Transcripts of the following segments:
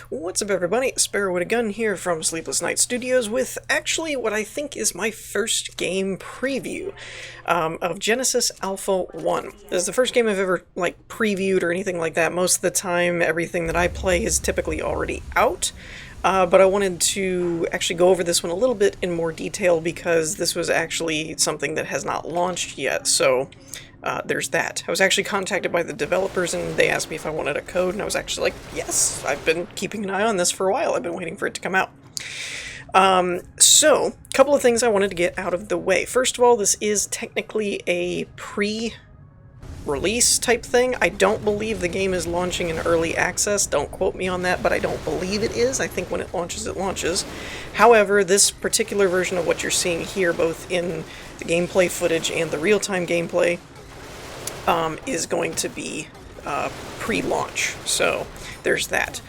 What's up, everybody? Spare with a gun here from Sleepless Studios with actually what I think is my first game preview of Genesis Alpha 1. This is the first game I've ever previewed or anything like that. Most of the time, everything that I play is typically already out. But I wanted to actually go over this one a little bit in more detail because this was actually something that has not launched yet, so there's that. I was actually contacted by the developers and they asked me if I wanted a code, and I was actually like, yes, I've been keeping an eye on this for a while. I've been waiting for it to come out. So, a couple of things I wanted to get out of the way. First of all, this is technically a pre-release type thing. I don't believe the game is launching in early access. Don't quote me on that, but I don't believe it is. I think when it launches, it launches. However, this particular version of what you're seeing here, both in the gameplay footage and the real-time gameplay, is going to be pre-launch. So there's that.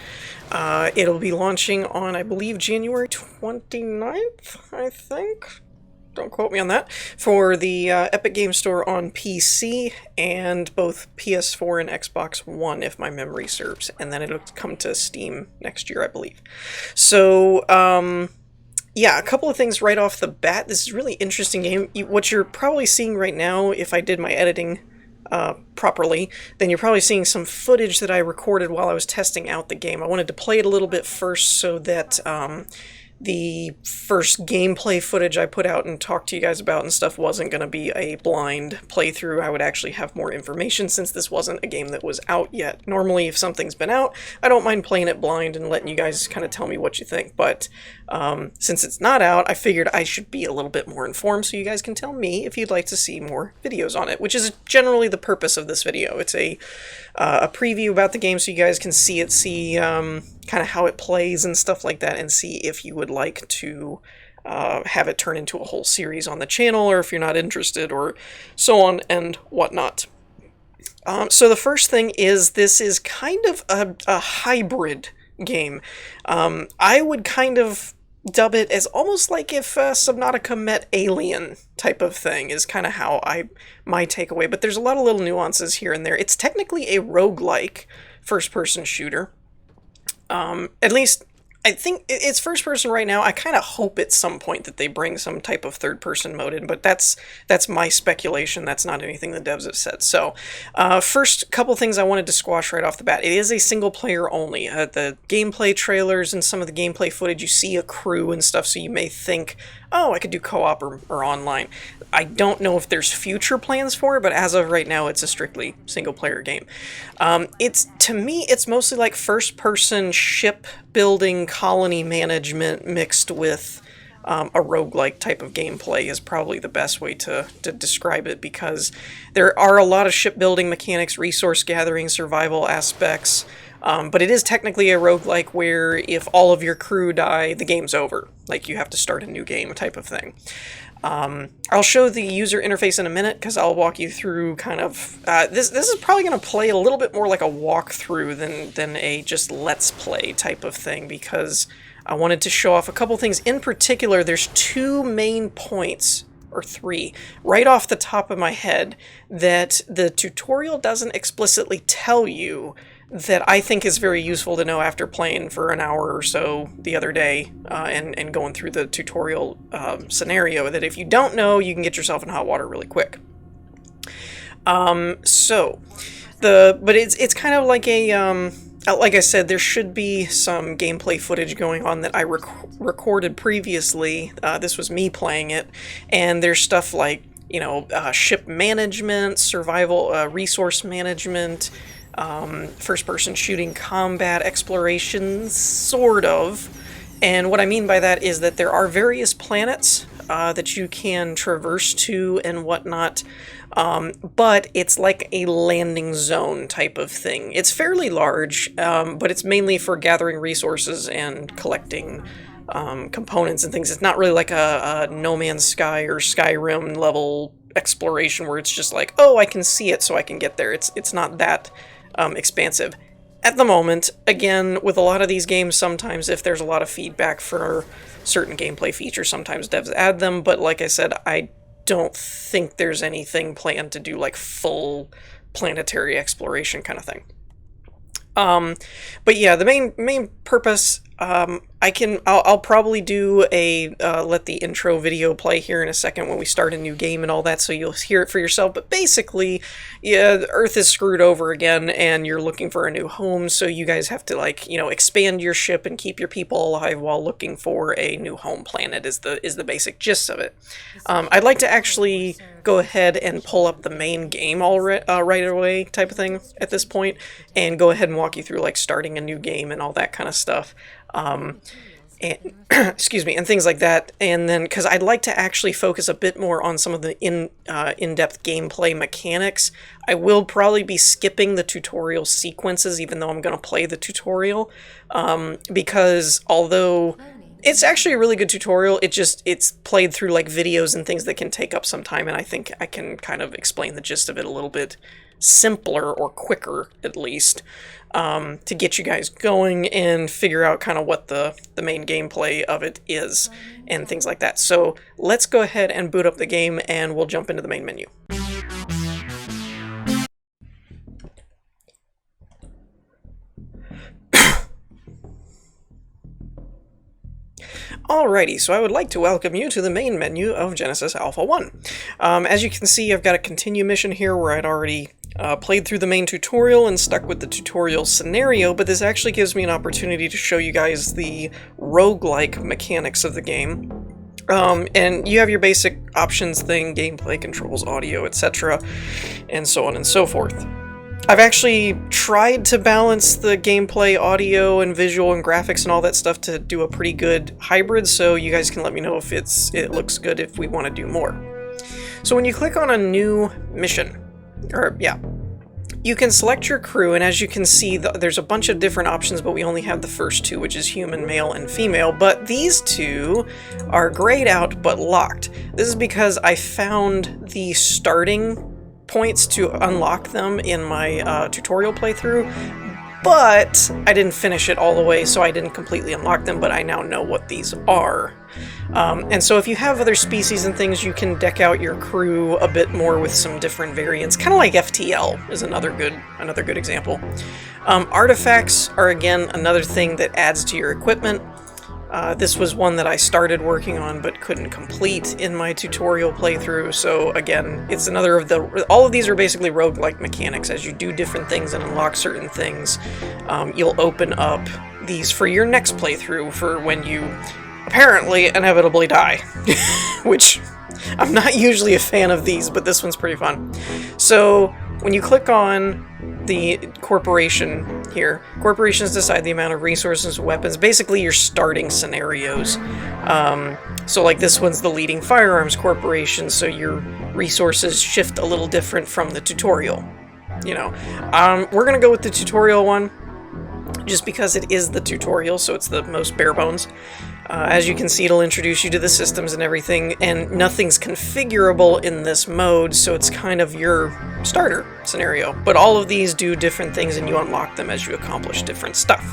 It'll be launching on, I believe, January 29th, I think. Don't quote me on that. For the Epic Game Store on PC and both PS4 and Xbox One, if my memory serves. And then it'll come to Steam next year, I believe. So, yeah, a couple of things right off the bat. This is a really interesting game. What you're probably seeing right now, if I did my editing properly, then you're probably seeing some footage that I recorded while I was testing out the game. I wanted to play it a little bit first so that the first gameplay footage I put out and talked to you guys about and stuff wasn't going to be a blind playthrough. I would actually have more information since this wasn't a game that was out yet. Normally, if something's been out, I don't mind playing it blind and letting you guys kind of tell me what you think, but since it's not out, I figured I should be a little bit more informed so you guys can tell me if you'd like to see more videos on it, which is generally the purpose of this video. It's a preview about the game so you guys can see it, see kind of how it plays and stuff like that, and see if you would like to have it turn into a whole series on the channel, or if you're not interested, or so on and whatnot. So the first thing is, this is kind of a hybrid game. I would kind of dub it as almost like if Subnautica met Alien type of thing, is kind of how my takeaway, but there's a lot of little nuances here and there. It's technically a roguelike first-person shooter. At least, I think it's first person right now. I kind of hope at some point that they bring some type of third person mode in, but that's my speculation. That's not anything the devs have said. So, first couple things I wanted to squash right off the bat. It is a single player only. The gameplay trailers and some of the gameplay footage, you see a crew and stuff, so you may think, oh, I could do co-op or online. I don't know if there's future plans for it, but as of right now, it's a strictly single-player game. To me, it's mostly like first-person ship-building, colony management mixed with a roguelike type of gameplay is probably the best way to describe it, because there are a lot of shipbuilding mechanics, resource gathering, survival aspects, but it is technically a roguelike where if all of your crew die, the game's over. Like, you have to start a new game type of thing. I'll show the user interface in a minute, because I'll walk you through kind of... this is probably going to play a little bit more like a walkthrough than a just let's play type of thing, because I wanted to show off a couple things. In particular, there's two main points, or three, right off the top of my head, that the tutorial doesn't explicitly tell you, that I think is very useful to know after playing for an hour or so the other day and going through the tutorial scenario, that if you don't know, you can get yourself in hot water really quick. But it's kind of like a, like I said, there should be some gameplay footage going on that I recorded previously. This was me playing it, and there's stuff like, ship management, survival, resource management, first-person shooting, combat, exploration, sort of. And what I mean by that is that there are various planets that you can traverse to and whatnot, but it's like a landing zone type of thing. It's fairly large, but it's mainly for gathering resources and collecting components and things. It's not really like a No Man's Sky or Skyrim level exploration where it's just like, oh, I can see it so I can get there. It's not that expansive. At the moment, again, with a lot of these games, sometimes if there's a lot of feedback for certain gameplay features, sometimes devs add them, but like I said, I don't think there's anything planned to do like full planetary exploration kind of thing. But yeah, the main purpose, I'll probably do a let the intro video play here in a second when we start a new game and all that, so you'll hear it for yourself. But basically, yeah, the Earth is screwed over again, and you're looking for a new home. So you guys have to, like, expand your ship and keep your people alive while looking for a new home planet. Is the basic gist of it. I'd like to actually go ahead and pull up the main game right away, type of thing at this point, and go ahead and walk you through, like, starting a new game and all that kind of stuff. And excuse me, and things like that. And then, because I'd like to actually focus a bit more on some of the in-depth gameplay mechanics, I will probably be skipping the tutorial sequences, even though I'm going to play the tutorial, because although it's actually a really good tutorial, it's played through, like, videos and things that can take up some time, and I think I can kind of explain the gist of it a little bit simpler, or quicker at least, to get you guys going and figure out kind of what the main gameplay of it is and things like that. So let's go ahead and boot up the game, and we'll jump into the main menu. Alrighty, so I would like to welcome you to the main menu of Genesis Alpha 1. As you can see, I've got a continue mission here where I'd already played through the main tutorial and stuck with the tutorial scenario, but this actually gives me an opportunity to show you guys the roguelike mechanics of the game. And you have your basic options thing, gameplay, controls, audio, etc., and so on and so forth. I've actually tried to balance the gameplay, audio, and visual and graphics and all that stuff to do a pretty good hybrid, so you guys can let me know if it looks good if we want to do more. So when you click on a new mission, you can select your crew, and as you can see, there's a bunch of different options, but we only have the first two, which is human, male, and female, but these two are grayed out but locked. This is because I found the starting points to unlock them in my tutorial playthrough, but I didn't finish it all the way, so I didn't completely unlock them, but I now know what these are. And so if you have other species and things, you can deck out your crew a bit more with some different variants, kind of like FTL is another good example. Artifacts are, again, another thing that adds to your equipment. This was one that I started working on but couldn't complete in my tutorial playthrough, so again, it's another of all of these are basically roguelike mechanics. As you do different things and unlock certain things, you'll open up these for your next playthrough for when you apparently inevitably die, which I'm not usually a fan of these, but this one's pretty fun. So when you click on the corporation here, corporations decide the amount of resources and weapons, basically your starting scenarios. So like this one's the leading firearms corporation, so your resources shift a little different from the tutorial. We're gonna go with the tutorial one just because it is the tutorial, so it's the most bare bones. As you can see, it'll introduce you to the systems and everything, and nothing's configurable in this mode, so it's kind of your starter scenario. But all of these do different things, and you unlock them as you accomplish different stuff.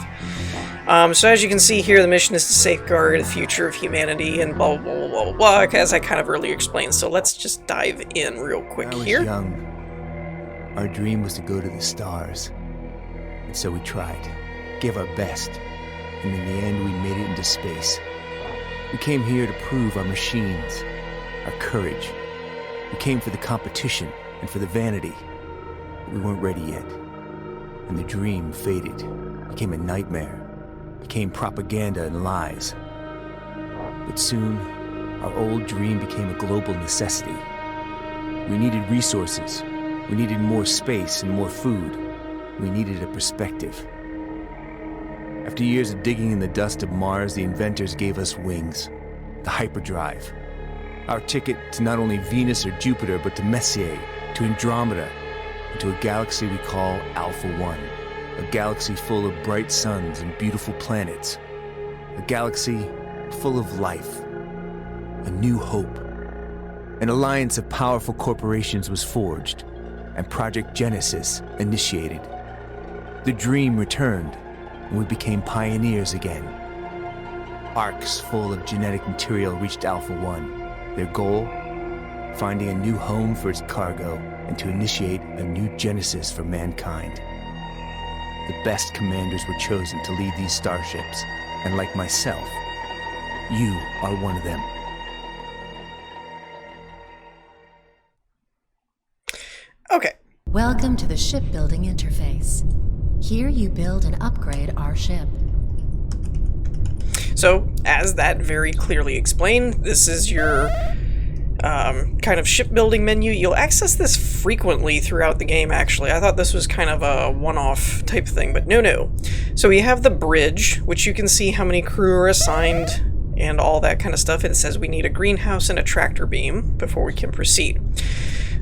So as you can see here, the mission is to safeguard the future of humanity, and blah, blah, blah, blah, blah, as I kind of earlier explained. So let's just dive in real quick here. When I was young, our dream was to go to the stars. And so we tried, gave our best. And in the end, we made it into space. We came here to prove our machines, our courage. We came for the competition and for the vanity. But we weren't ready yet. And the dream faded, became a nightmare, became propaganda and lies. But soon, our old dream became a global necessity. We needed resources. We needed more space and more food. We needed a perspective. After years of digging in the dust of Mars, the inventors gave us wings, the hyperdrive. Our ticket to not only Venus or Jupiter, but to Messier, to Andromeda, and to a galaxy we call Alpha 1, a galaxy full of bright suns and beautiful planets, a galaxy full of life, a new hope. An alliance of powerful corporations was forged, and Project Genesis initiated. The dream returned, and we became pioneers again. Arcs full of genetic material reached Alpha 1. Their goal? Finding a new home for its cargo and to initiate a new Genesis for mankind. the best commanders were chosen to lead these starships, and like myself, you are one of them. Okay. Welcome to the shipbuilding interface. Here you build and upgrade our ship. So, as that very clearly explained, this is your kind of shipbuilding menu. You'll access this frequently throughout the game, actually. I thought this was kind of a one-off type thing, but no. So we have the bridge, which you can see how many crew are assigned and all that kind of stuff. It says we need a greenhouse and a tractor beam before we can proceed.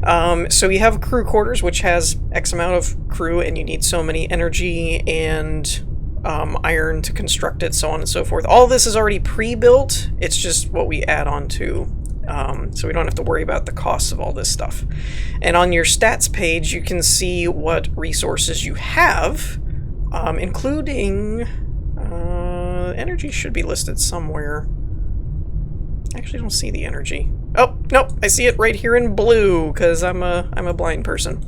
So we have crew quarters, which has X amount of crew, and you need so many energy and iron to construct it, so on and so forth. All this is already pre-built. It's just what we add on to, so we don't have to worry about the costs of all this stuff. And on your stats page, you can see what resources you have, including energy should be listed somewhere. I actually don't see the energy. Oh, nope, I see it right here in blue, because I'm a blind person.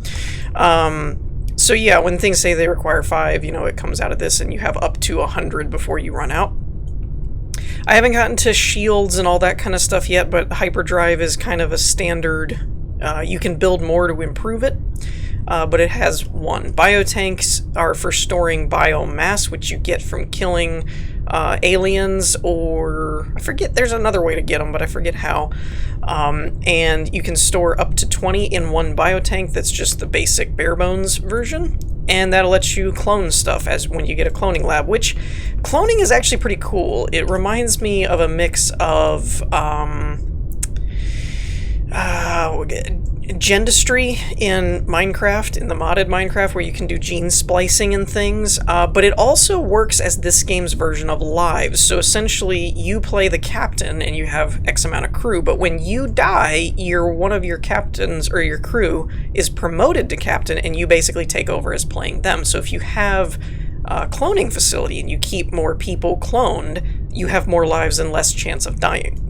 So yeah, when things say they require 5, it comes out of this, and you have up to 100 before you run out. I haven't gotten to shields and all that kind of stuff yet, but hyperdrive is kind of a standard. You can build more to improve it, but it has 1. Biotanks are for storing biomass, which you get from killing aliens, or I forget, there's another way to get them, but I forget how. And you can store up to 20 in one biotank. That's just the basic bare bones version, and that'll let you clone stuff as when you get a cloning lab, which cloning is actually pretty cool. It reminds me of a mix of gendistry in Minecraft, in the modded Minecraft, where you can do gene splicing and things, but it also works as this game's version of lives. So essentially, you play the captain and you have X amount of crew, but when you die, one of your captains or your crew is promoted to captain, and you basically take over as playing them. So if you have a cloning facility and you keep more people cloned, you have more lives and less chance of dying.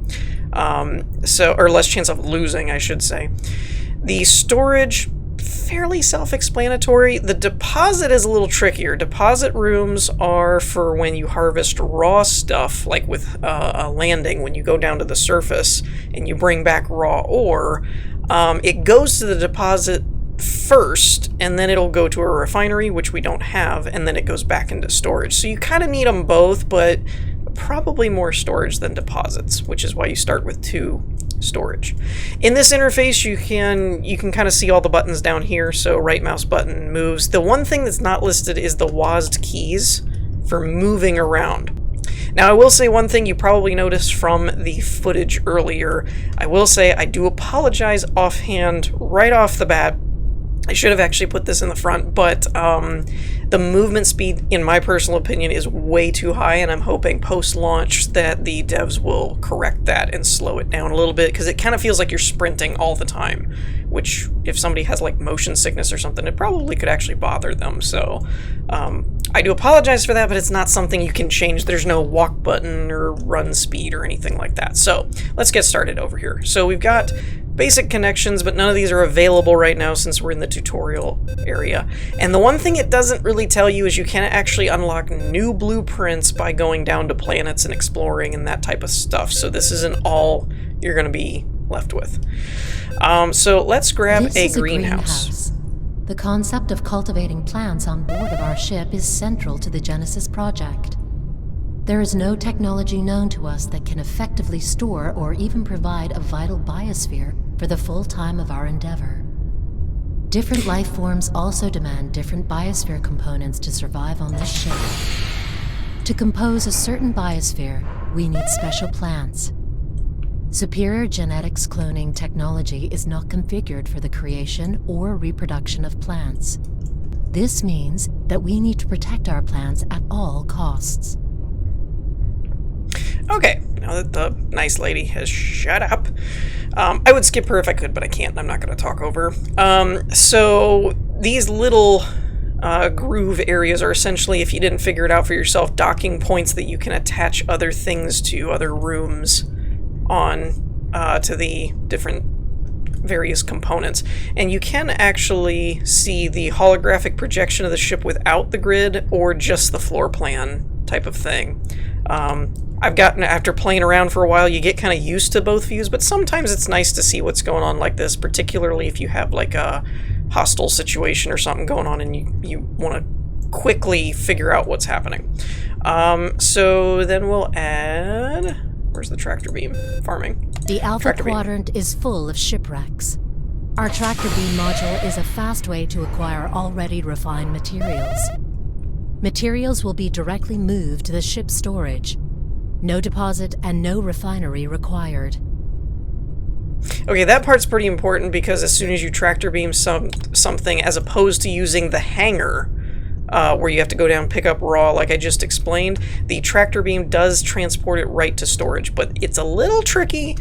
Or less chance of losing, I should say. The storage, fairly self-explanatory. The deposit is a little trickier. Deposit rooms are for when you harvest raw stuff, like with a landing, when you go down to the surface and you bring back raw ore. It goes to the deposit first, and then it'll go to a refinery, which we don't have, and then it goes back into storage. So you kind of need them both, but probably more storage than deposits, which is why you start with 2 storage. In this interface, you can kind of see all the buttons down here. So right mouse button moves. The one thing that's not listed is the WASD keys for moving around. Now, I will say one thing you probably noticed from the footage earlier. I will say I do apologize offhand right off the bat. I should have actually put this in the front, but the movement speed, in my personal opinion, is way too high, and I'm hoping post-launch that the devs will correct that and slow it down a little bit, because it kind of feels like you're sprinting all the time, which, if somebody has, like, motion sickness or something, it probably could actually bother them. So I do apologize for that, but it's not something you can change. There's no walk button or run speed or anything like that. So let's get started over here. So we've got basic connections, but none of these are available right now since we're in the tutorial area. And the one thing it doesn't really tell you is you can actually unlock new blueprints by going down to planets and exploring and that type of stuff. So this isn't all you're going to be left with. So let's grab a greenhouse. The concept of cultivating plants on board of our ship is central to the Genesis project. There is no technology known to us that can effectively store or even provide a vital biosphere for the full time of our endeavor. Different life forms also demand different biosphere components to survive on this ship. To compose a certain biosphere, we need special plants. Superior genetics cloning technology is not configured for the creation or reproduction of plants. This means that we need to protect our plants at all costs. Okay, now that the nice lady has shut up, I would skip her if I could, but I can't. I'm not going to talk over her. So these little groove areas are essentially, if you didn't figure it out for yourself, docking points that you can attach other things to, other rooms on to the different various components. And you can actually see the holographic projection of the ship without the grid, or just the floor plan type of thing. I've gotten, after playing around for a while, you get kind of used to both views, but sometimes it's nice to see what's going on like this, particularly if you have like a hostile situation or something going on and you want to quickly figure out what's happening. So then we'll add... Where's the tractor beam? Farming. The Alpha Quadrant is full of shipwrecks. Our tractor beam module is a fast way to acquire already refined materials. Materials will be directly moved to the ship's storage. No deposit and no refinery required. Okay, that part's pretty important because as soon as you tractor beam something, as opposed to using the hangar, where you have to go down and pick up raw like I just explained, the tractor beam does transport it right to storage, but it's a little tricky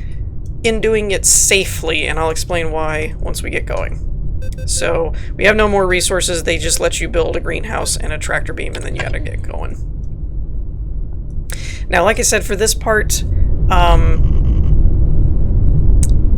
in doing it safely, and I'll explain why once we get going. So, we have no more resources, they just let you build a greenhouse and a tractor beam, and then you gotta get going. Now, like I said, for this part,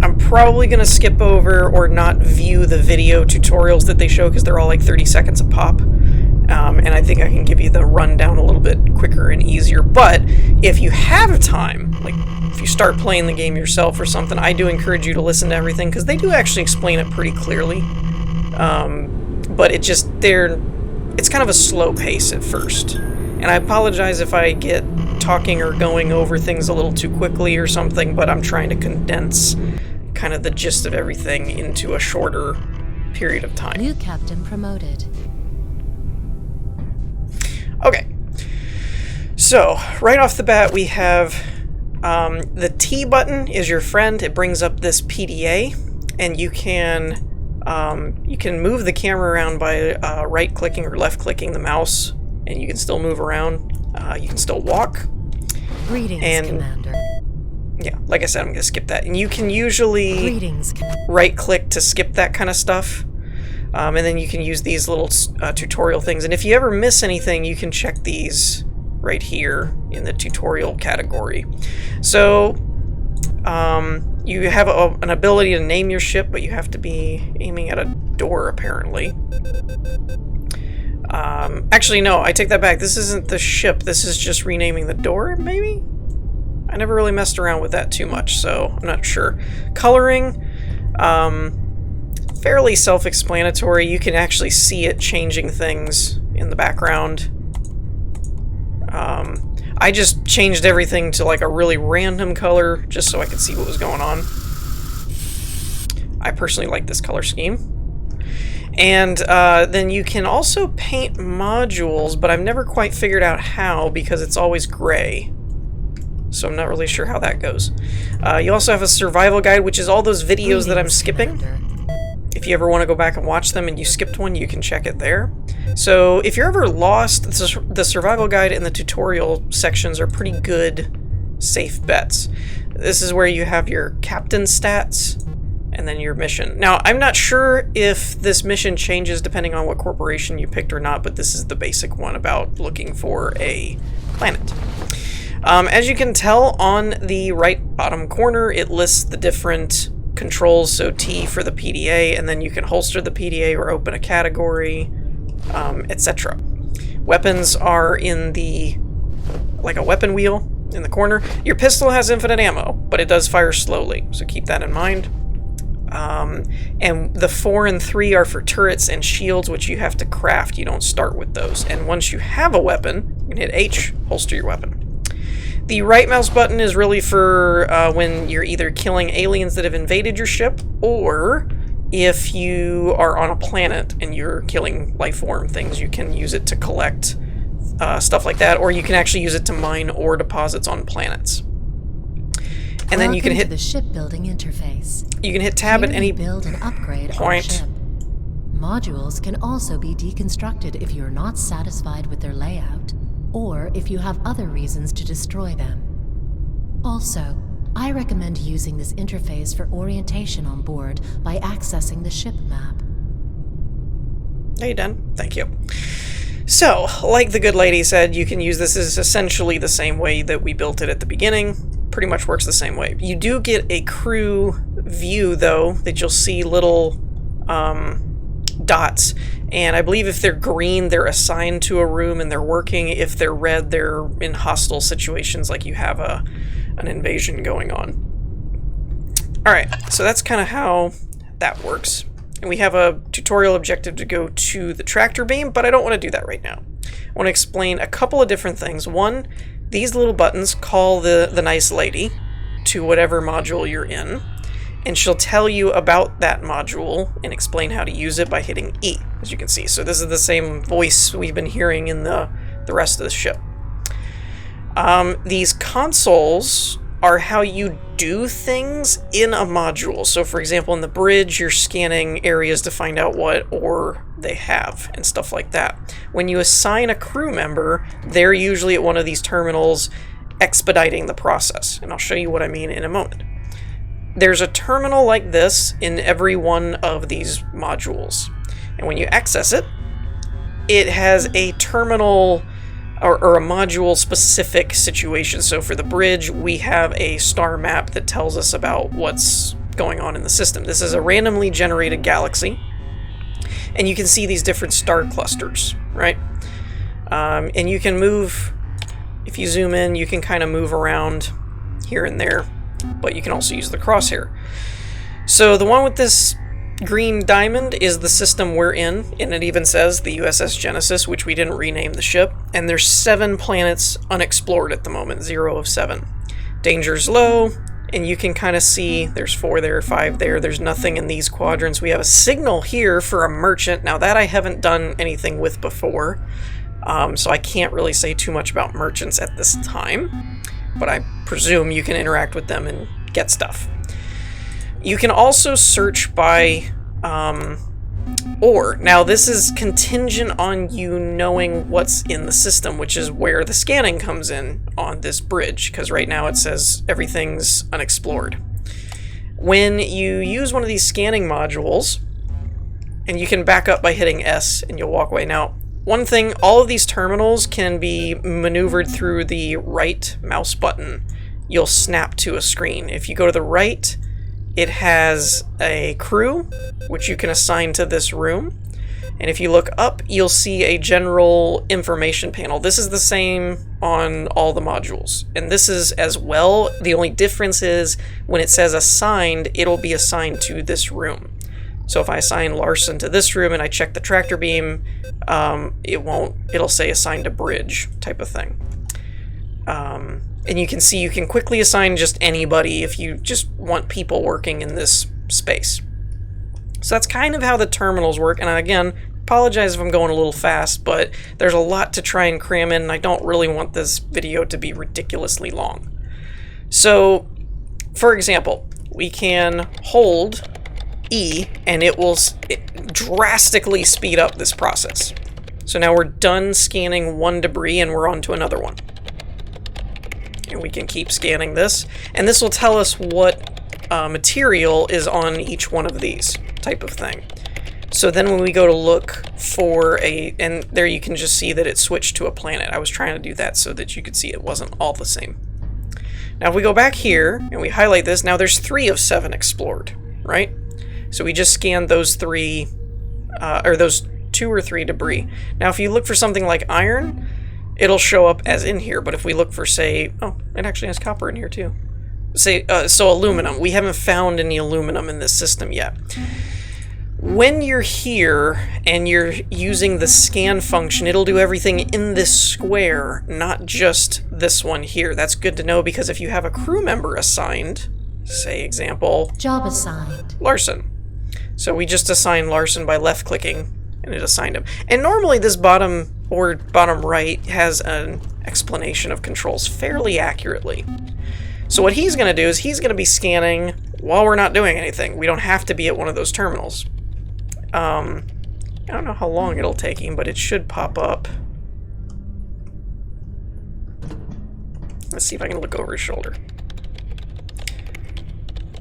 I'm probably going to skip over or not view the video tutorials that they show because they're all like 30 seconds a pop. And I think I can give you the rundown a little bit quicker and easier. But if you have time, like if you start playing the game yourself or something, I do encourage you to listen to everything because they do actually explain it pretty clearly. But it's kind of a slow pace at first. And I apologize if I get talking or going over things a little too quickly or something, but I'm trying to condense kind of the gist of everything into a shorter period of time. New captain promoted. Okay. So, right off the bat, we have the T button is your friend. It brings up this PDA, and you can move the camera around by right-clicking or left-clicking the mouse, and you can still move around. You can still walk. Greetings, Commander. Yeah, like I said, I'm going to skip that. And you can usually right-click to skip that kind of stuff. And then you can use these little tutorial things. And if you ever miss anything, you can check these right here in the tutorial category. So, you have an ability to name your ship, but you have to be aiming at a door, apparently. Actually, no, I take that back. This isn't the ship. This is just renaming the door, maybe? I never really messed around with that too much, so I'm not sure. Coloring, fairly self-explanatory. You can actually see it changing things in the background. I just changed everything to like a really random color just so I could see what was going on. I personally like this color scheme. And then you can also paint modules, but I've never quite figured out how because it's always gray. So I'm not really sure how that goes. You also have a survival guide, which is all those videos that I'm skipping. If you ever want to go back and watch them and you skipped one, you can check it there. So if you're ever lost, the survival guide and the tutorial sections are pretty good, safe bets. This is where you have your captain stats and then your mission. Now, I'm not sure if this mission changes depending on what corporation you picked or not, but this is the basic one about looking for a planet. As you can tell, on the right bottom corner, it lists the different controls, so T for the PDA, and then you can holster the PDA or open a category, etc. Weapons are in the, like a weapon wheel in the corner. Your pistol has infinite ammo, but it does fire slowly, so keep that in mind. And the 4 and 3 are for turrets and shields, which you have to craft. You don't start with those. And once you have a weapon, you can hit H, holster your weapon. The right mouse button is really for when you're either killing aliens that have invaded your ship, or if you are on a planet and you're killing life form things, you can use it to collect stuff like that, or you can actually use it to mine ore deposits on planets. And then you can hit the shipbuilding interface. You can hit tab at any build and upgrade point. Our ship. Modules can also be deconstructed if you're not satisfied with their layout, or if you have other reasons to destroy them. Also, I recommend using this interface for orientation on board by accessing the ship map. Are you done? Thank you. So, like the good lady said, you can use this as essentially the same way that we built it at the beginning. pretty much works the same way. You do get a crew view, though, that you'll see little dots, and I believe if they're green, they're assigned to a room and they're working. If they're red, they're in hostile situations, like you have an invasion going on. Alright, so that's kind of how that works. And we have a tutorial objective to go to the tractor beam, but I don't want to do that right now. I want to explain a couple of different things. One, these little buttons call the nice lady to whatever module you're in, and she'll tell you about that module and explain how to use it by hitting E, as you can see. So this is the same voice we've been hearing in the rest of the ship. These consoles are how you do things in a module. So for example, in the bridge, you're scanning areas to find out what ore they have and stuff like that. When you assign a crew member, they're usually at one of these terminals expediting the process. And I'll show you what I mean in a moment. There's a terminal like this in every one of these modules. And when you access it, it has a terminal or a module specific situation. So for the bridge, we have a star map that tells us about what's going on in the system. This is a randomly generated galaxy, and you can see these different star clusters, right? And you can move, if you zoom in, you can kind of move around here and there, but you can also use the crosshair. So the one with this green diamond is the system we're in, and it even says the USS Genesis, which we didn't rename the ship, and there's 7 planets unexplored at the moment, 0 of 7. Danger's low, and you can kind of see there's 4 there, 5 there, there's nothing in these quadrants. We have a signal here for a merchant. Now that I haven't done anything with before, so I can't really say too much about merchants at this time, but I presume you can interact with them and get stuff. You can also search by ore. Now this is contingent on you knowing what's in the system, which is where the scanning comes in on this bridge, because right now it says everything's unexplored. When you use one of these scanning modules, and you can back up by hitting S and you'll walk away. Now, one thing, all of these terminals can be maneuvered through the right mouse button. You'll snap to a screen. If you go to the right, it has a crew, which you can assign to this room. And if you look up, you'll see a general information panel. This is the same on all the modules. And this is as well. The only difference is when it says assigned, it'll be assigned to this room. So if I assign Larson to this room and I check the tractor beam, it'll say assigned to bridge type of thing. And you can see you can quickly assign just anybody if you just want people working in this space. So that's kind of how the terminals work. And again, apologize if I'm going a little fast, but there's a lot to try and cram in, and I don't really want this video to be ridiculously long. So, for example, we can hold E, and it will drastically speed up this process. So now we're done scanning one debris, and we're on to another one. And we can keep scanning this, and this will tell us what material is on each one of these type of thing. So then when we go to look for and there you can just see that it switched to a planet. I was trying to do that so that you could see it wasn't all the same. Now if we go back here and we highlight this, now there's 3 of 7 explored, right? So we just scanned those 3, or those 2 or 3 debris. Now if you look for something like iron, it'll show up as in here, but if we look for, say, oh, it actually has copper in here too. Say, so aluminum. We haven't found any aluminum in this system yet. When you're here and you're using the scan function, it'll do everything in this square, not just this one here. That's good to know, because if you have a crew member assigned, say example, Job assigned. Larson. So we just assign Larson by left-clicking, and it assigned him. And normally this bottom right has an explanation of controls fairly accurately. So what he's going to do is he's going to be scanning while we're not doing anything. We don't have to be at one of those terminals. I don't know how long it'll take him, but it should pop up. Let's see if I can look over his shoulder.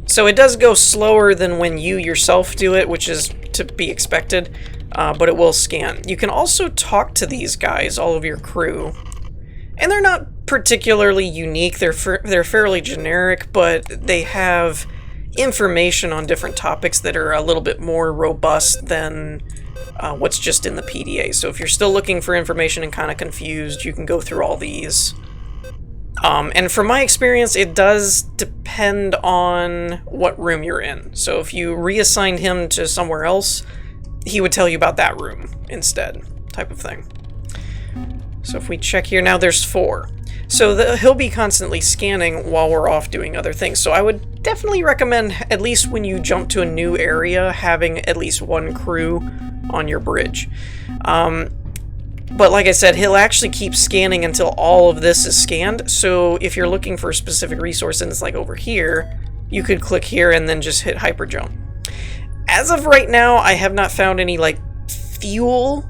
So it does go slower than when you yourself do it, which is to be expected, but it will scan. You can also talk to these guys, all of your crew, and they're not particularly unique. They're fairly generic, but they have information on different topics that are a little bit more robust than what's just in the PDA. So if you're still looking for information and kind of confused, you can go through all these. And from my experience, it does depend on what room you're in. So if you reassigned him to somewhere else, he would tell you about that room instead, type of thing. So if we check here, now there's 4. So he'll be constantly scanning while we're off doing other things. So I would definitely recommend, at least when you jump to a new area, having at least 1 crew on your bridge. But like I said, he'll actually keep scanning until all of this is scanned. So if you're looking for a specific resource and it's like over here, you could click here and then just hit hyper jump. As of right now, I have not found any like fuel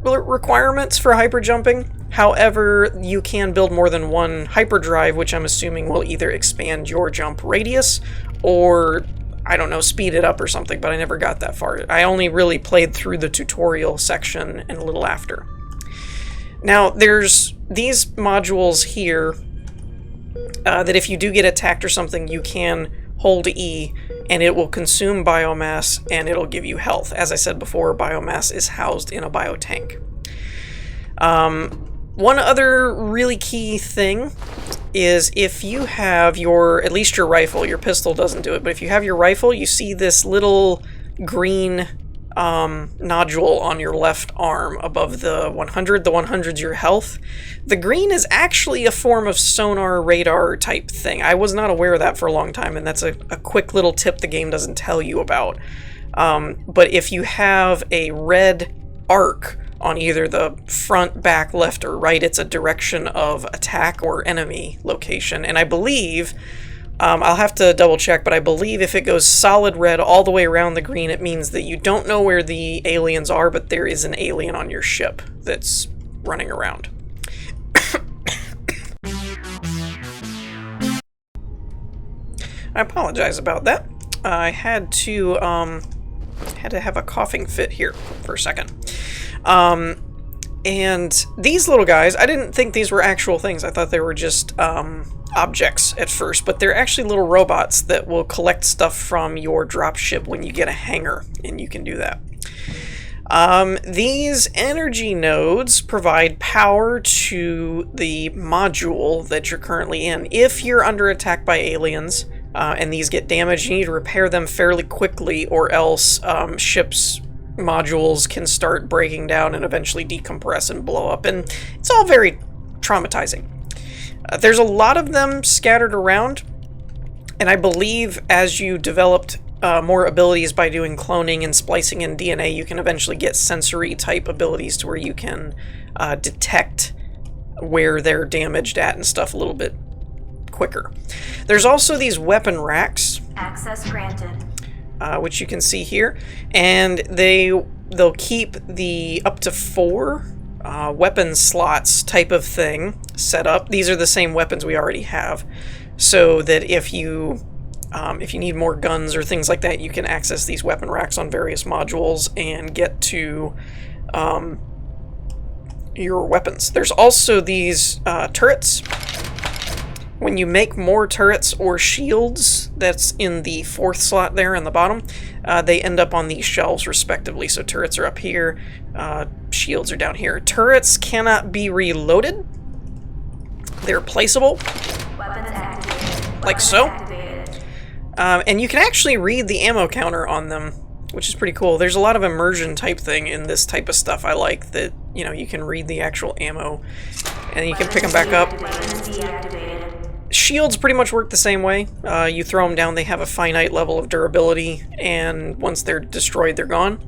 requirements for hyper jumping. However, you can build more than 1 hyperdrive, which I'm assuming will either expand your jump radius or, I don't know, speed it up or something, but I never got that far. I only really played through the tutorial section and a little after. Now, there's these modules here that if you do get attacked or something, you can hold E and it will consume biomass and it'll give you health. As I said before, biomass is housed in a biotank. One other really key thing is if you have at least your rifle, your pistol doesn't do it, but if you have your rifle, you see this little green nodule on your left arm above the 100. The 100's your health. The green is actually a form of sonar radar type thing. I was not aware of that for a long time, and that's a quick little tip the game doesn't tell you about. But if you have a red arc on either the front, back, left, or right, it's a direction of attack or enemy location. And I believe, I'll have to double check, but I believe if it goes solid red all the way around the green, it means that you don't know where the aliens are, but there is an alien on your ship that's running around. I apologize about that. I had to have a coughing fit here for a second. And these little guys, I didn't think these were actual things. I thought they were just objects at first, but they're actually little robots that will collect stuff from your dropship when you get a hangar, and you can do that. These energy nodes provide power to the module that you're currently in. If you're under attack by aliens, and these get damaged, you need to repair them fairly quickly, or else ships' modules can start breaking down and eventually decompress and blow up, and it's all very traumatizing. There's a lot of them scattered around, and I believe as you developed more abilities by doing cloning and splicing in DNA, you can eventually get sensory type abilities to where you can detect where they're damaged at and stuff a little bit quicker. There's also these weapon racks. Access granted. Which you can see here, and they'll keep the up to 4 weapon slots type of thing set up. These are the same weapons we already have, so that if you need more guns or things like that, you can access these weapon racks on various modules and get to your weapons. There's also these turrets. When you make more turrets or shields, that's in the 4th slot there in the bottom, they end up on these shelves respectively. So turrets are up here, shields are down here. Turrets cannot be reloaded. They're placeable, Weapons activated. like so. Activated. And you can actually read the ammo counter on them, which is pretty cool. There's a lot of immersion type thing in this type of stuff I like, that, you know, you can read the actual ammo and you can pick them back up. Weapons deactivated. Shields pretty much work the same way. You throw them down, they have a finite level of durability, and once they're destroyed, they're gone.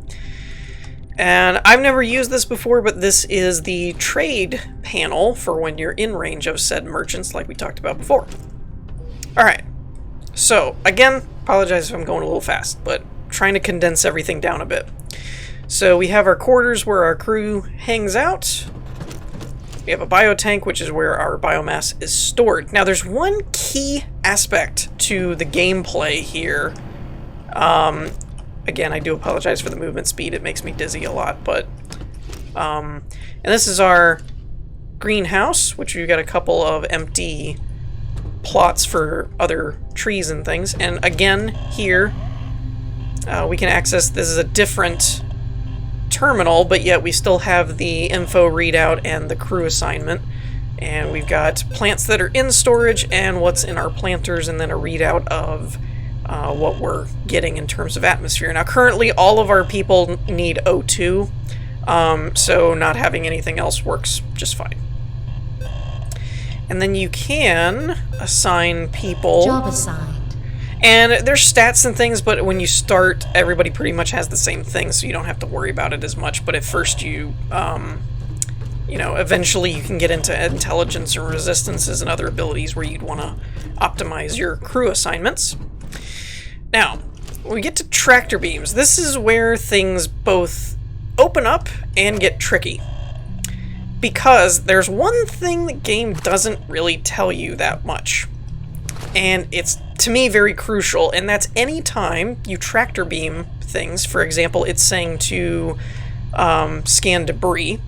And I've never used this before, but this is the trade panel for when you're in range of said merchants, like we talked about before. Alright, so again, apologize if I'm going a little fast, but trying to condense everything down a bit. So we have our quarters where our crew hangs out. We have a biotank, which is where our biomass is stored. Now, there's one key aspect to the gameplay here. Again, I do apologize for the movement speed. It makes me dizzy a lot, but... and this is our greenhouse, which you've got a couple of empty plots for other trees and things. And again, here, we can access, this is a different terminal, but yet we still have the info readout and the crew assignment. And we've got plants that are in storage and what's in our planters, and then a readout of what we're getting in terms of atmosphere. Now, currently, all of our people need O2, so not having anything else works just fine. And then you can assign people. Job assigned. And there's stats and things, but when you start, everybody pretty much has the same thing, so you don't have to worry about it as much. But at first you, eventually you can get into intelligence and resistances and other abilities where you'd want to optimize your crew assignments. Now, when we get to tractor beams, this is where things both open up and get tricky. Because there's one thing the game doesn't really tell you that much. And it's, to me, very crucial, and that's any time you tractor beam things, for example, it's saying to scan debris,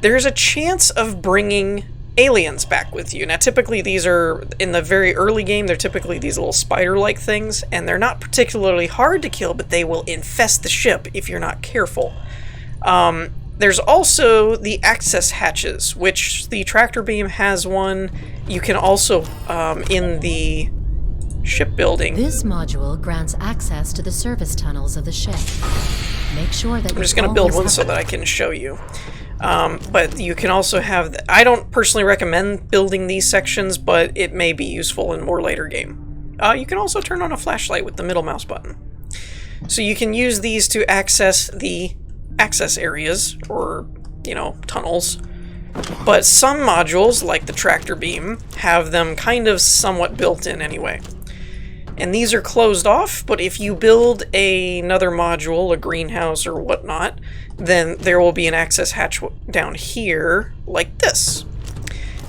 there's a chance of bringing aliens back with you. Now, typically these are, in the very early game, they're typically these little spider-like things, and they're not particularly hard to kill, but they will infest the ship if you're not careful. There's also the access hatches, which the tractor beam has one. You can also, in the shipbuilding. This module grants access to the service tunnels of the ship. Make sure that I'm just going to build one so that I can show you. But you can also have... I don't personally recommend building these sections, but it may be useful in more later game. You can also turn on a flashlight with the middle mouse button. So you can use these to access the access areas, or, tunnels. But some modules, like the tractor beam, have them kind of somewhat built in anyway. And these are closed off, but if you build another module, a greenhouse or whatnot, then there will be an access hatch down here, like this.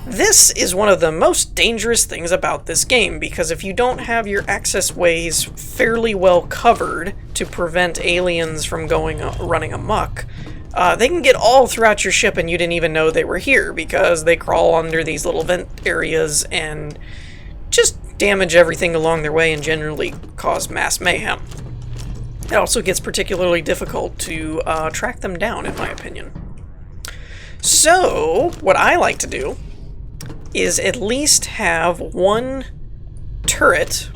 This is one of the most dangerous things about this game, because if you don't have your access ways fairly well covered to prevent aliens from running amok, they can get all throughout your ship and you didn't even know they were here, because they crawl under these little vent areas and just damage everything along their way and generally cause mass mayhem. It also gets particularly difficult to track them down, in my opinion. So, what I like to do is at least have one turret,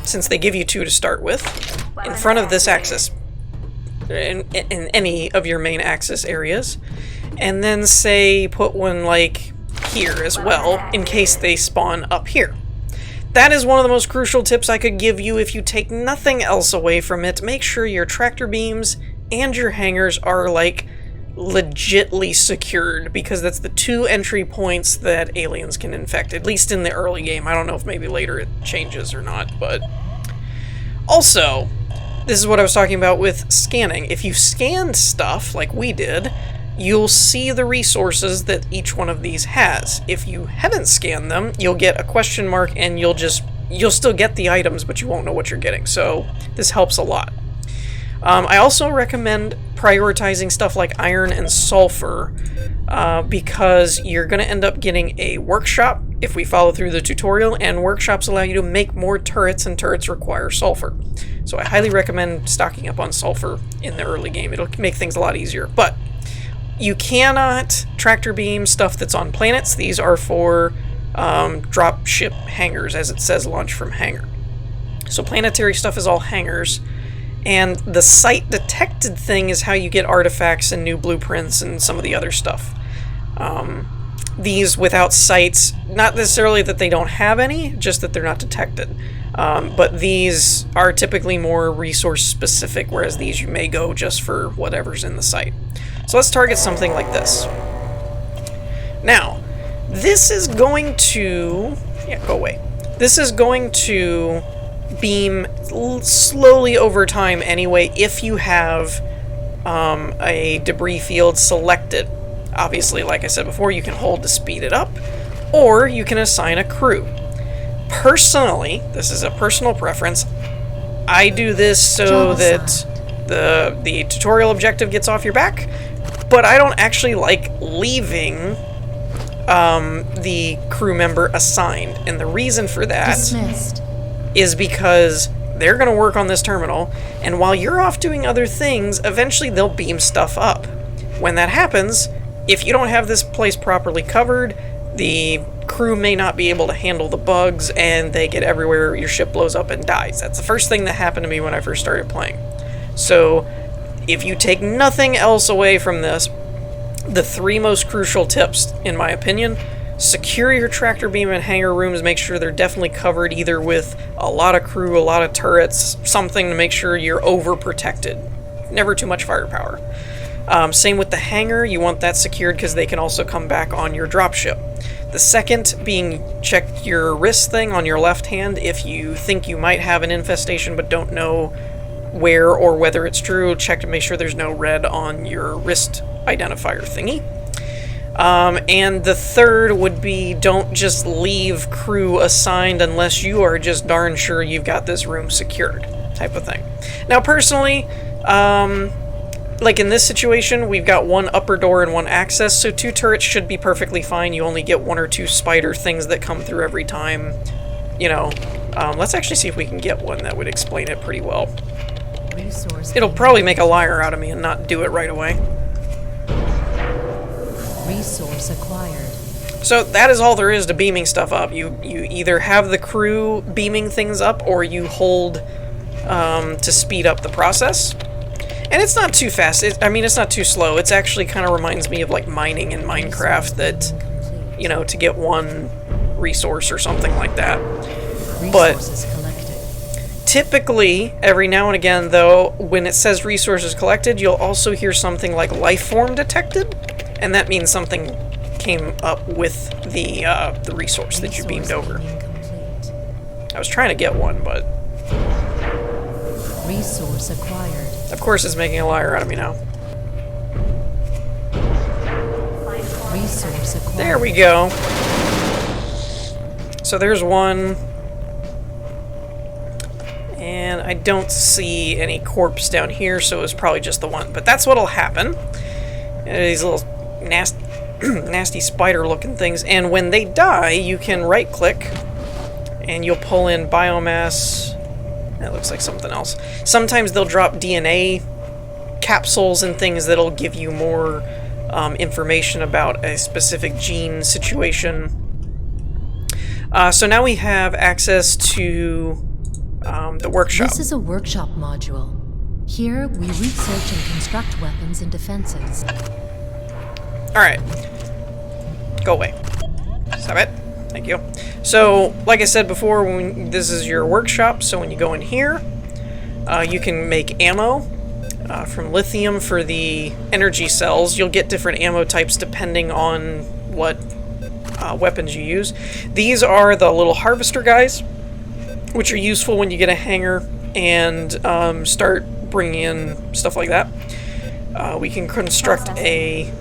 since they give you two to start with, in front of this access, in any of your main access areas, and then say put one like here as well, in case they spawn up here. That is one of the most crucial tips I could give you. If you take nothing else away from it, make sure your tractor beams and your hangars are like legitly secured, because that's the two entry points that aliens can infect, at least in the early game. I don't know if maybe later it changes or not, but also, this is what I was talking about with scanning. If you scan stuff like we did, you'll see the resources that each one of these has. If you haven't scanned them, you'll get a question mark and you'll still get the items, but you won't know what you're getting. So this helps a lot. I also recommend prioritizing stuff like iron and sulfur, because you're going to end up getting a workshop if we follow through the tutorial, and workshops allow you to make more turrets, and turrets require sulfur. So I highly recommend stocking up on sulfur in the early game. It'll make things a lot easier. But you cannot tractor beam stuff that's on planets. These are for drop ship hangars, as it says, launch from hangar. So planetary stuff is all hangars. And the site detected thing is how you get artifacts and new blueprints and some of the other stuff. These without sites, not necessarily that they don't have any, just that they're not detected. But these are typically more resource specific, whereas these you may go just for whatever's in the site. So let's target something like this. Now, this is going to... yeah, go away. This is going to beam slowly over time anyway, if you have a debris field selected. Obviously, like I said before, you can hold to speed it up, or you can assign a crew. Personally, this is a personal preference, I do this so that the tutorial objective gets off your back, but I don't actually like leaving the crew member assigned. And the reason for that Dismissed. is because they're going to work on this terminal, and while you're off doing other things, eventually they'll beam stuff up. When that happens, if you don't have this place properly covered, the crew may not be able to handle the bugs, and they get everywhere, your ship blows up and dies. That's the first thing that happened to me when I first started playing. So, if you take nothing else away from this, the 3 most crucial tips, in my opinion: secure your tractor beam and hangar rooms, make sure they're definitely covered either with a lot of crew, a lot of turrets, something to make sure you're overprotected. Never too much firepower. Same with the hangar, you want that secured because they can also come back on your dropship. The second being, check your wrist thing on your left hand if you think you might have an infestation but don't know where or whether it's true. Check to make sure there's no red on your wrist identifier thingy. And the third would be, don't just leave crew assigned unless you are just darn sure you've got this room secured, type of thing. Now, personally, like in this situation, we've got 1 upper door and 1 access, so 2 turrets should be perfectly fine. You only get 1 or 2 spider things that come through every time, you know. Let's actually see if we can get one that would explain it pretty well. Resource. It'll probably make a liar out of me and not do it right away. Resource acquired. So that is all there is to beaming stuff up. You either have the crew beaming things up, or you hold to speed up the process. And it's not too fast. I mean, it's not too slow. It's actually kind of reminds me of like mining in Minecraft, that, you know, to get 1 resource or something like that. Resources collected. Typically, every now and again, though, when it says resources collected, you'll also hear something like life form detected, and that means something came up with the resource that you beamed over. Incomplete. I was trying to get one, but Resource acquired. of course it's making a liar out of me now. Resource acquired. There we go. So there's 1. And I don't see any corpse down here, so it's probably just the 1. But that's what'll happen. These little nasty spider-looking things. And when they die, you can right-click, and you'll pull in biomass. That looks like something else. Sometimes they'll drop DNA capsules and things that'll give you more information about a specific gene situation. So now we have access to the workshop. This is a workshop module. Here, we research and construct weapons and defenses. Alright. Go away. Stop it. Thank you. So, like I said before, this is your workshop, so when you go in here, you can make ammo from lithium for the energy cells. You'll get different ammo types depending on what weapons you use. These are the little harvester guys, which are useful when you get a hangar and start bringing in stuff like that. We can construct an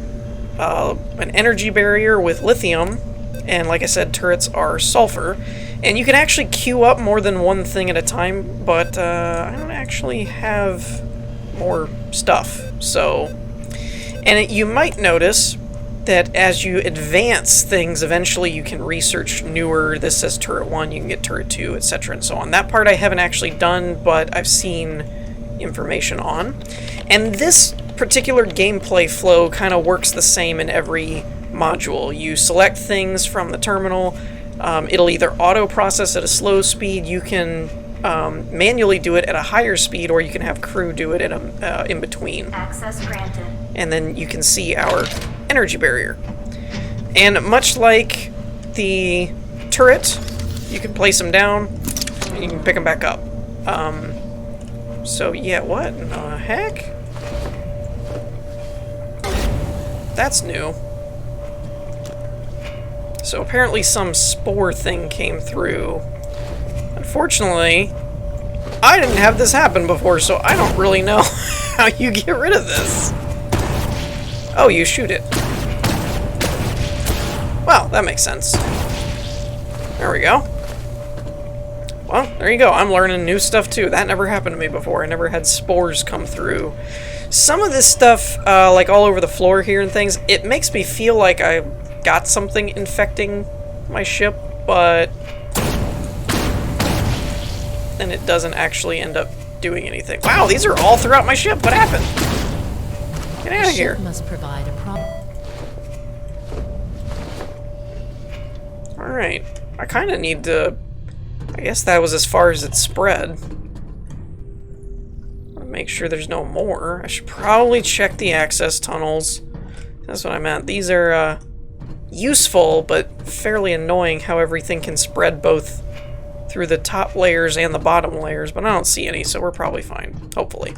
energy barrier with lithium, and like I said, turrets are sulfur. And you can actually queue up more than 1 thing at a time, but I don't actually have more stuff. So, and you might notice that as you advance things, eventually you can research newer. This says turret 1, you can get turret 2, etc. and so on. That part I haven't actually done, but I've seen information on. And this particular gameplay flow kind of works the same in every module. You select things from the terminal. It'll either auto-process at a slow speed, you can manually do it at a higher speed, or you can have crew do it at in between. Access granted. And then you can see our energy barrier. And much like the turret, you can place them down, and you can pick them back up. So yeah, what in the heck? That's new. So apparently some spore thing came through. Unfortunately, I didn't have this happen before, so I don't really know how you get rid of this. Oh, you shoot it. Well, that makes sense. There we go. Well, there you go. I'm learning new stuff too. That never happened to me before. I never had spores come through. Some of this stuff, like all over the floor here and things, it makes me feel like I got something infecting my ship, but then it doesn't actually end up doing anything. Wow, these are all throughout my ship. What happened? Get out of here. Ship must provide a Alright. I kind of need to... I guess that was as far as it spread. Make sure there's no more. I should probably check the access tunnels. That's what I meant. These are useful, but fairly annoying how everything can spread both through the top layers and the bottom layers, but I don't see any, so we're probably fine. Hopefully.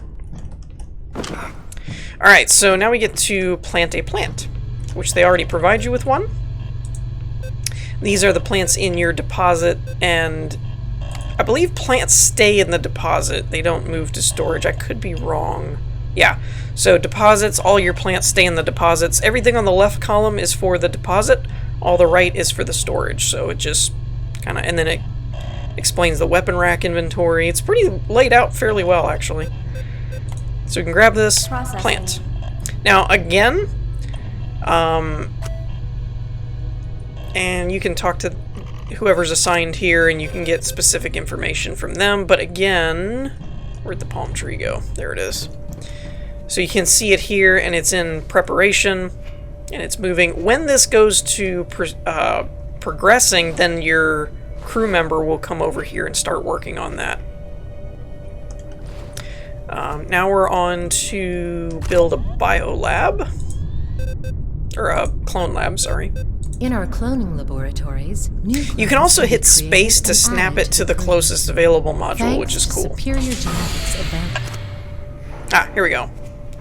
Alright, so now we get to plant a plant, which they already provide you with one. These are the plants in your deposit, and I believe plants stay in the deposit. They don't move to storage. I could be wrong. Yeah. So deposits, all your plants stay in the deposits. Everything on the left column is for the deposit. All the right is for the storage. So it just kind of... And then it explains the weapon rack inventory. It's pretty laid out fairly well, actually. So we can grab this plant. Now, again... and you can talk to whoever's assigned here, and you can get specific information from them. But again, where'd the palm tree go? There it is. So you can see it here, and it's in preparation, and it's moving. When this goes to progressing, then your crew member will come over here and start working on that. Now we're on to build a biolab. Or a clone lab, sorry. In our cloning laboratories, you can also hit space to snap it to the closest available module, which is cool. Superior genetics advantage. Ah, here we go.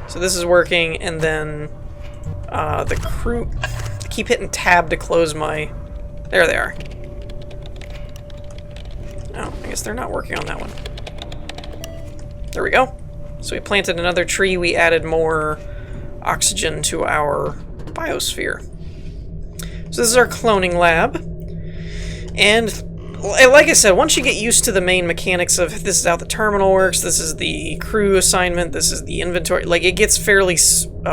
So this is working, and then the crew... I keep hitting tab to close my... There they are. Oh, I guess they're not working on that one. There we go. So we planted another tree, we added more oxygen to our biosphere. So this is our cloning lab, and like I said, once you get used to the main mechanics of this is how the terminal works, this is the crew assignment, this is the inventory, like it gets fairly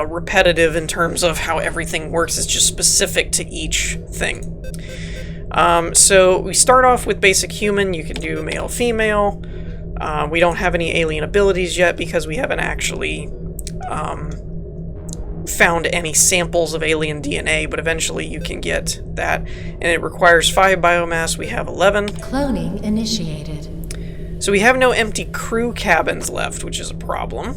repetitive in terms of how everything works. It's just specific to each thing. So we start off with basic human. You can do male, female. We don't have any alien abilities yet because we haven't actually found any samples of alien DNA, but eventually you can get that, and it requires 5 biomass. We have 11. Cloning initiated. So we have no empty crew cabins left, which is a problem.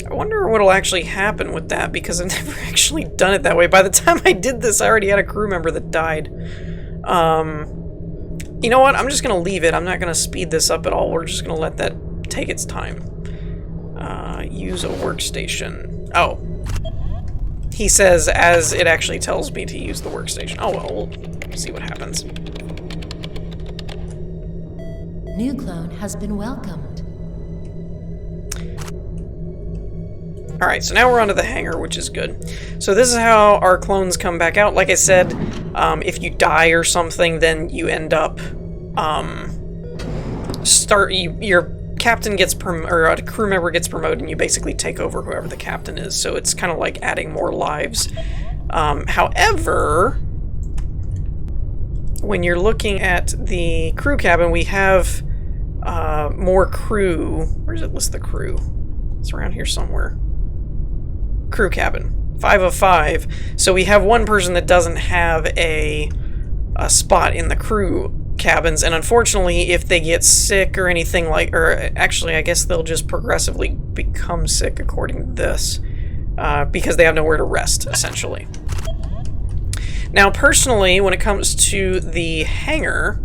I wonder what'll actually happen with that, because I've never actually done it that way. By the time I did this, I already had a crew member that died. You know what? I'm just gonna leave it. I'm not gonna speed this up at all. We're just gonna let that take its time. Use a workstation. Oh. He says as it actually tells me to use the workstation. Oh well, we'll see what happens. New clone has been welcomed. Alright, so now we're onto the hangar, which is good. So this is how our clones come back out. Like I said, if you die or something, then you end up... your captain gets or a crew member gets promoted, and you basically take over whoever the captain is. So it's kind of like adding more lives. However, when you're looking at the crew cabin, we have more crew. Where does it list the crew? It's around here somewhere. Crew cabin. 5 of 5. So we have one person that doesn't have a spot in the crew cabins, and unfortunately, if they get sick or anything like, or actually, I guess they'll just progressively become sick according to this, because they have nowhere to rest, essentially. Now, personally, when it comes to the hangar,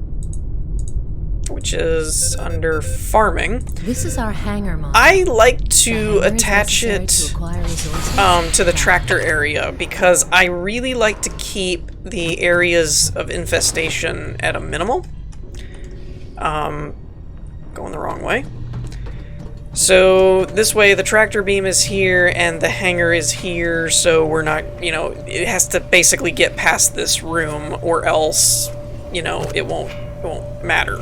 which is under farming, this is our hangar model. I like to attach it to the tractor area, because I really like to keep the areas of infestation at a minimal. Going the wrong way. So this way the tractor beam is here and the hangar is here, so we're not, you know, it has to basically get past this room, or else, you know, it won't matter.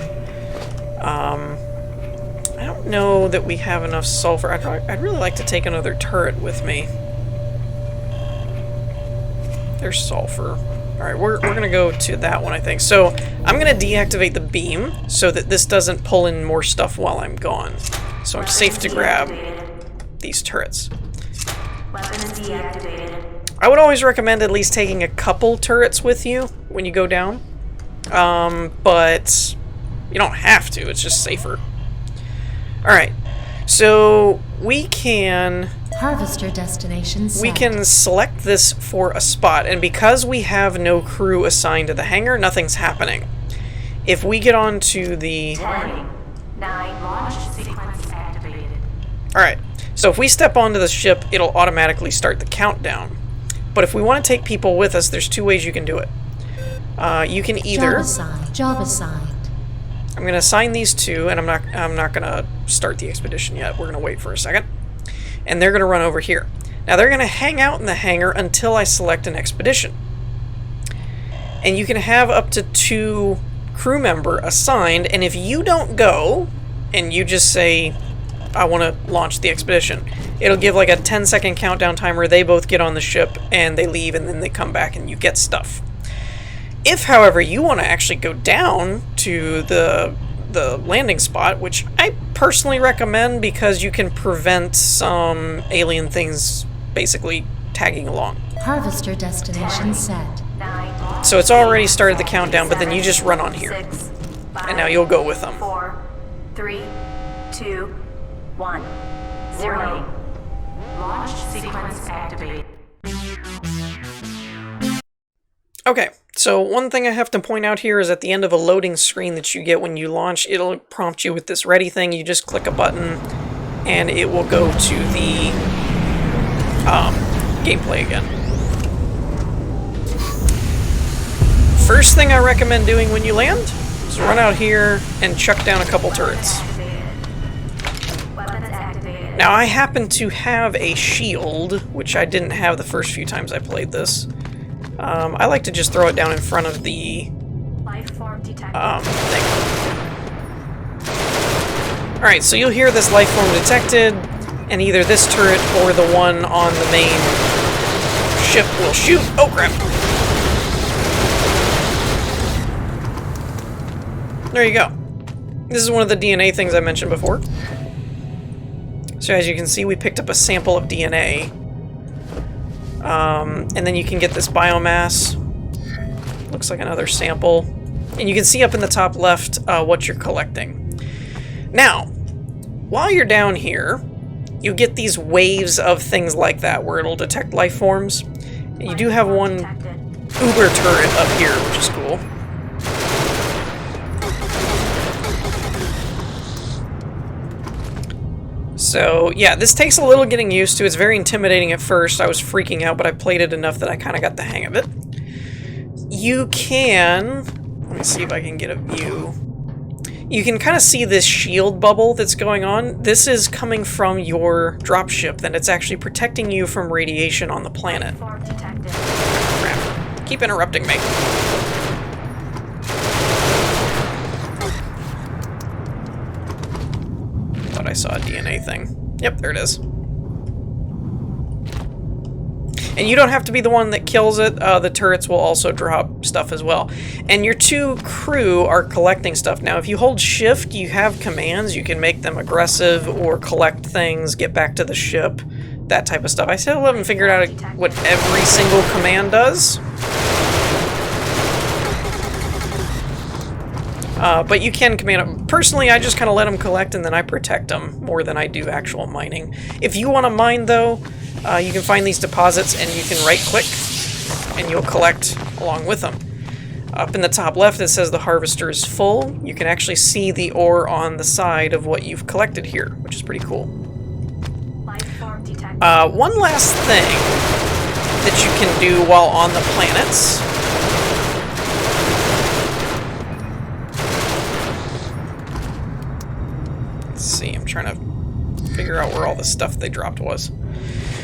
I don't don't know that we have enough sulfur. I'd really like to take another turret with me. There's sulfur. Alright, we're gonna go to that one, I think. So, I'm gonna deactivate the beam so that this doesn't pull in more stuff while I'm gone. So I'm safe to grab these turrets. Weapon is deactivated. I would always recommend at least taking a couple turrets with you when you go down. But you don't have to, it's just safer. Alright, so we can... Harvester destination set. We can select this for a spot, and because we have no crew assigned to the hangar, nothing's happening. If we get onto the... 10, 9, launch sequence activated. Alright, so if we step onto the ship, it'll automatically start the countdown. But if we want to take people with us, there's two ways you can do it. You can either... Job assigned. Job assigned. I'm going to assign these two, and I'm not going to start the expedition yet. We're going to wait for a second. And they're going to run over here. Now they're going to hang out in the hangar until I select an expedition. And you can have up to 2 crew member assigned, and if you don't go, and you just say, I want to launch the expedition, it'll give like a 10-second countdown timer, they both get on the ship, and they leave, and then they come back and you get stuff. If, however, you want to actually go down to the landing spot, which I personally recommend because you can prevent some alien things basically tagging along. Harvester destination set. 9, So it's already started the countdown, but then you just run on here. 6, 5, And now you'll go with them. 4, 3, 2, 1, 0. Launch sequence activated. Okay, so one thing I have to point out here is at the end of a loading screen that you get when you launch, it'll prompt you with this ready thing. You just click a button, and it will go to the gameplay again. First thing I recommend doing when you land is run out here and chuck down a couple turrets. Weapons activated. Now I happen to have a shield, which I didn't have the first few times I played this. I like to just throw it down in front of the Life form detected. thing. Alright, so you'll hear this life form detected, and either this turret or the one on the main ship will shoot. Oh crap! There you go. This is one of the DNA things I mentioned before. So as you can see, we picked up a sample of DNA. And then you can get this biomass. Looks like another sample. And you can see up in the top left what you're collecting. Now, while you're down here, you get these waves of things like that where it'll detect life forms. And you do have one uber turret up here, which is cool. So, yeah, this takes a little getting used to. It's very intimidating at first. I was freaking out, but I played it enough that I kind of got the hang of it. You can... Let me see if I can get a view. You can kind of see this shield bubble that's going on. This is coming from your dropship, and it's actually protecting you from radiation on the planet. Form detected. Crap. Keep interrupting me. Thought I saw a DNA thing. Yep, there it is. And you don't have to be the one that kills it. The turrets will also drop stuff as well. And your 2 crew are collecting stuff. Now, if you hold shift, you have commands. You can make them aggressive or collect things, get back to the ship, that type of stuff. I still haven't figured out what every single command does. But you can command them. Personally, I just kind of let them collect and then I protect them more than I do actual mining. If you want to mine, though, you can find these deposits and you can right-click and you'll collect along with them. Up in the top left, it says the harvester is full. You can actually see the ore on the side of what you've collected here, which is pretty cool. Life form detected. One last thing that you can do while on the planets. Let's see, I'm trying to figure out where all the stuff they dropped was.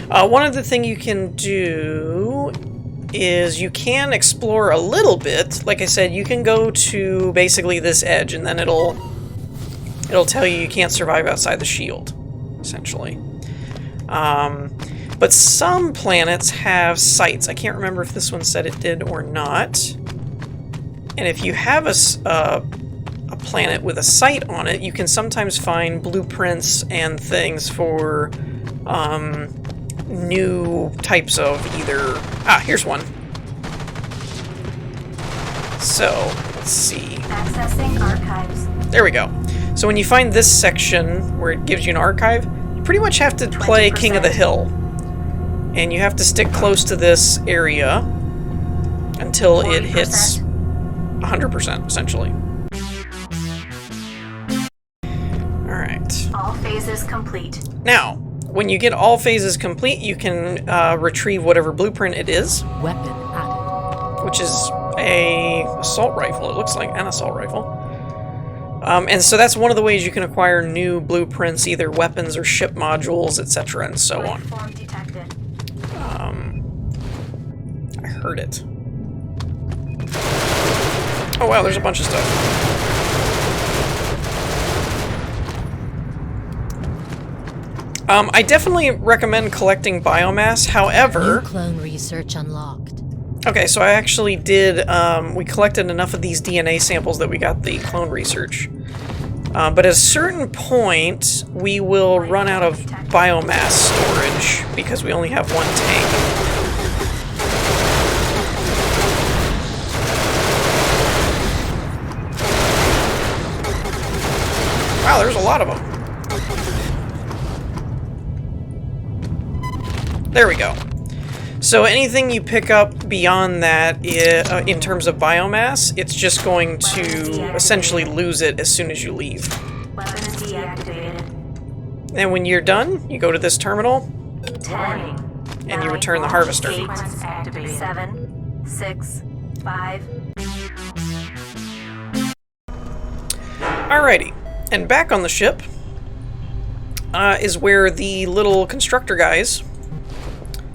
One other thing you can do is you can explore a little bit. Like I said, you can go to basically this edge and then it'll it'll tell you can't survive outside the shield, essentially. But some planets have sites. I can't remember if this one said it did or not. And if you have a planet with a site on it, you can sometimes find blueprints and things for new types of either... Ah, here's one. So, let's see. Accessing archives. There we go. So when you find this section where it gives you an archive, you pretty much have to play 20%. King of the Hill. And you have to stick close to this area until it 40%. hits 100%, essentially. Alright. All phases complete. Now, when you get all phases complete, you can retrieve whatever blueprint it is, Weapon added. which is a assault rifle, it looks like, an assault rifle. And so that's one of the ways you can acquire new blueprints, either weapons or ship modules, etc., and so on. Form detected. I heard it. Oh wow, there's a bunch of stuff. I definitely recommend collecting biomass, however... New clone research unlocked. Okay, so I actually did, we collected enough of these DNA samples that we got the clone research. But at a certain point, we will run out of biomass storage, because we only have one tank. Wow, there's a lot of them. There we go. So anything you pick up beyond that in terms of biomass, it's just going to essentially lose it as soon as you leave. Weapon deactivated. And when you're done, you go to this terminal, 10. and you return the harvester. Sequence activated. 7, 6, 5. Alrighty. And back on the ship is where the little constructor guys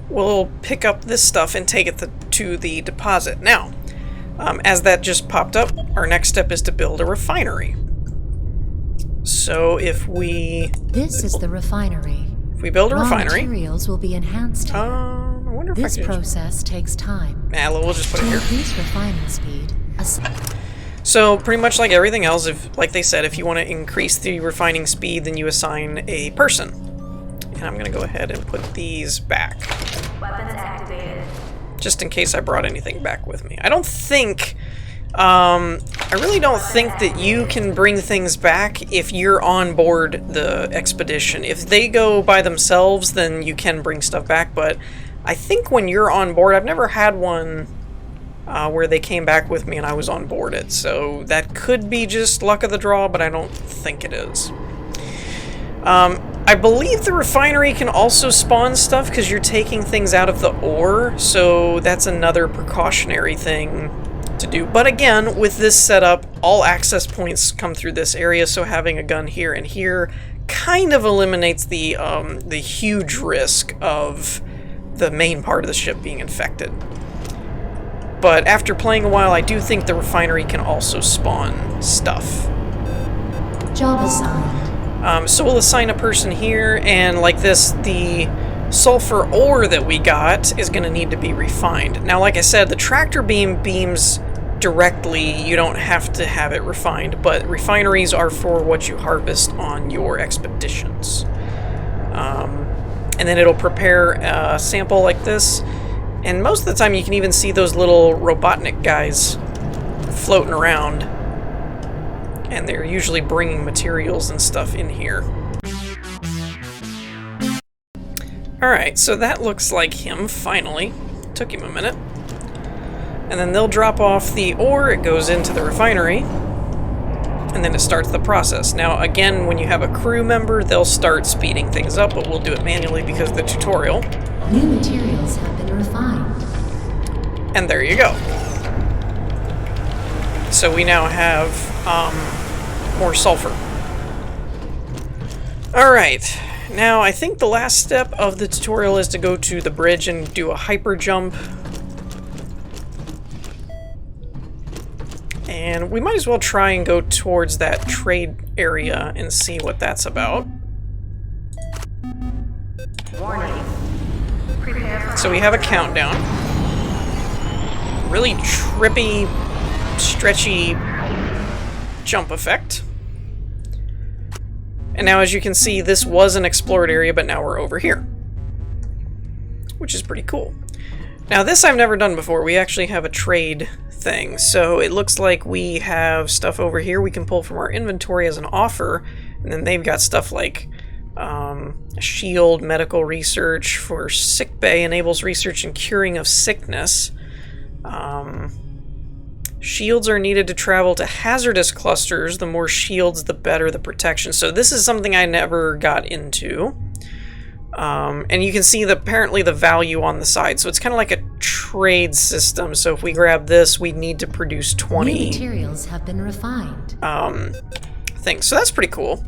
will pick up this stuff and take it to the deposit. Now, as that just popped up, our next step is to build a refinery. So if we... This is the refinery. If we build a Raw refinery... materials will be enhanced here. I wonder if This I can... process takes time. Nah, we'll just put it To here. increase refining speed, So pretty much like everything else, if, like they said, if you want to increase the refining speed, then you assign a person. And I'm going to go ahead and put these back, Weapons activated. just in case I brought anything back with me. I don't think, I really don't think that you can bring things back if you're on board the expedition. If they go by themselves, then you can bring stuff back, but I think when you're on board, I've never had one where they came back with me and I was on board it, so that could be just luck of the draw, but I don't think it is. I believe the refinery can also spawn stuff because you're taking things out of the ore, so that's another precautionary thing to do. But again, with this setup, all access points come through this area, so having a gun here and here kind of eliminates the huge risk of the main part of the ship being infected. But after playing a while, I do think the refinery can also spawn stuff. job assigned. So we'll assign a person here, and like this, the sulfur ore that we got is going to need to be refined. Now, like I said, the tractor beam beams directly, you don't have to have it refined, but refineries are for what you harvest on your expeditions. And then it'll prepare a sample like this, and most of the time you can even see those little Robotnik guys floating around. And they're usually bringing materials and stuff in here. Alright, so that looks like him, finally. Took him a minute. And then they'll drop off the ore, it goes into the refinery, and then it starts the process. Now, again, when you have a crew member, they'll start speeding things up, but we'll do it manually because of the tutorial. New materials have been refined. And there you go. So we now have more sulfur. Alright, now I think the last step of the tutorial is to go to the bridge and do a hyper jump. And we might as well try and go towards that trade area and see what that's about. Warning. Prepare for So we have a countdown. Really trippy, stretchy jump effect. And now as you can see, this was an explored area, but now we're over here, which is pretty cool. Now this I've never done before. We actually have a trade thing. So it looks like we have stuff over here we can pull from our inventory as an offer, and then they've got stuff like a shield, medical research for sick bay, enables research and curing of sickness. Shields are needed to travel to hazardous clusters. The more shields, the better the protection. So this is something I never got into. And you can see apparently the value on the side. So it's kind of like a trade system. So if we grab this, we need to produce 20 New materials have been refined. things. So that's pretty cool.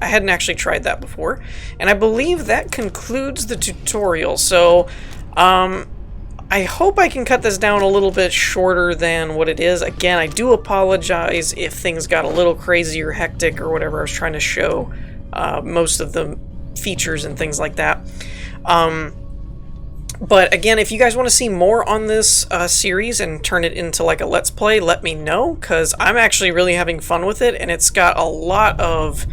I hadn't actually tried that before. And I believe that concludes the tutorial. So I hope I can cut this down a little bit shorter than what it is. Again, I do apologize if things got a little crazy or hectic or whatever. I was trying to show most of the features and things like that. But again, if you guys want to see more on this series and turn it into like a Let's Play, let me know, because I'm actually really having fun with it, and it's got a lot of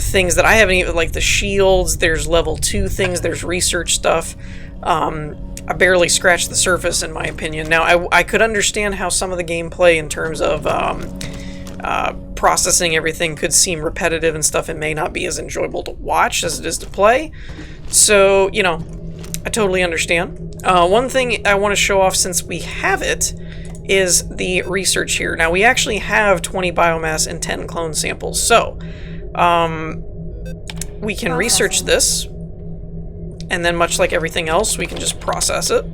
things that I haven't even, like the shields, there's level 2 things, there's research stuff. I barely scratched the surface, in my opinion. Now, I could understand how some of the gameplay in terms of processing everything could seem repetitive and stuff, and may not be as enjoyable to watch as it is to play. So, you know, I totally understand. One thing I want to show off since we have it is the research here. Now, we actually have 20 biomass and 10 clone samples, so we can research this. And then, much like everything else, we can just process it.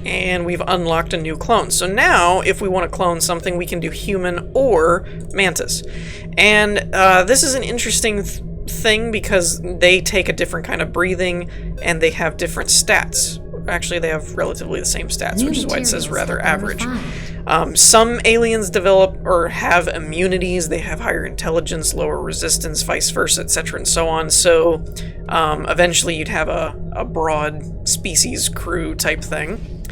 And we've unlocked a new clone. So now, if we want to clone something, we can do human or mantis. And this is an interesting thing because they take a different kind of breathing, and they have different stats. Actually, they have relatively the same stats, which is why it says rather average. Some aliens develop or have immunities, they have higher intelligence, lower resistance, vice versa, etc. and so on. So eventually you'd have a broad species crew type thing.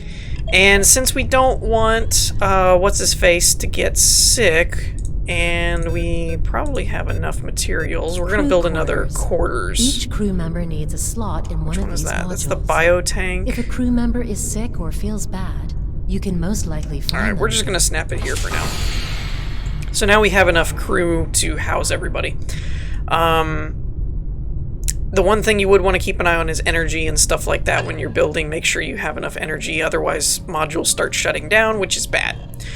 And since we don't want what's-his-face to get sick, and we probably have enough materials, we're going to build another quarters. Each crew member needs a slot in one of these modules. That's the biotank. If a crew member is sick or feels bad, you can most likely find Alright, we're just going to snap it here for now. So now we have enough crew to house everybody. The one thing you would want to keep an eye on is energy and stuff like that when you're building. Make sure you have enough energy, otherwise modules start shutting down, which is bad.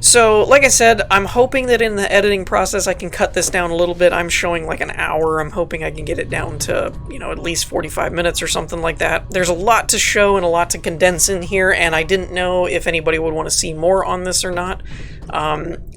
So, like I said, I'm hoping that in the editing process I can cut this down a little bit. I'm showing like an hour. I'm hoping I can get it down to, you know, at least 45 minutes or something like that. There's a lot to show and a lot to condense in here, and I didn't know if anybody would want to see more on this or not.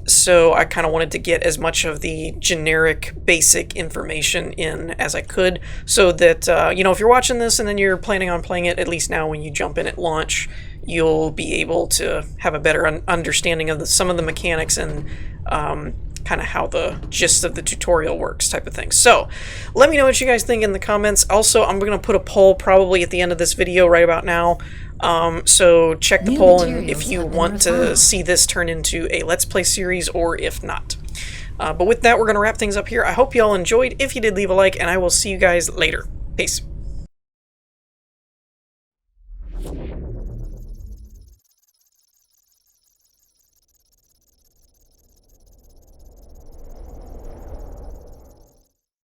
So I kind of wanted to get as much of the generic, basic information in as I could, so that, you know, if you're watching this and then you're planning on playing it, at least now when you jump in at launch, you'll be able to have a better understanding of some of the mechanics and kind of how the gist of the tutorial works type of thing. So let me know what you guys think in the comments. Also, I'm going to put a poll probably at the end of this video right about now. So check the poll and if you want to see this turn into a Let's Play series or if not. But with that, we're going to wrap things up here. I hope you all enjoyed. If you did, leave a like, and I will see you guys later. Peace.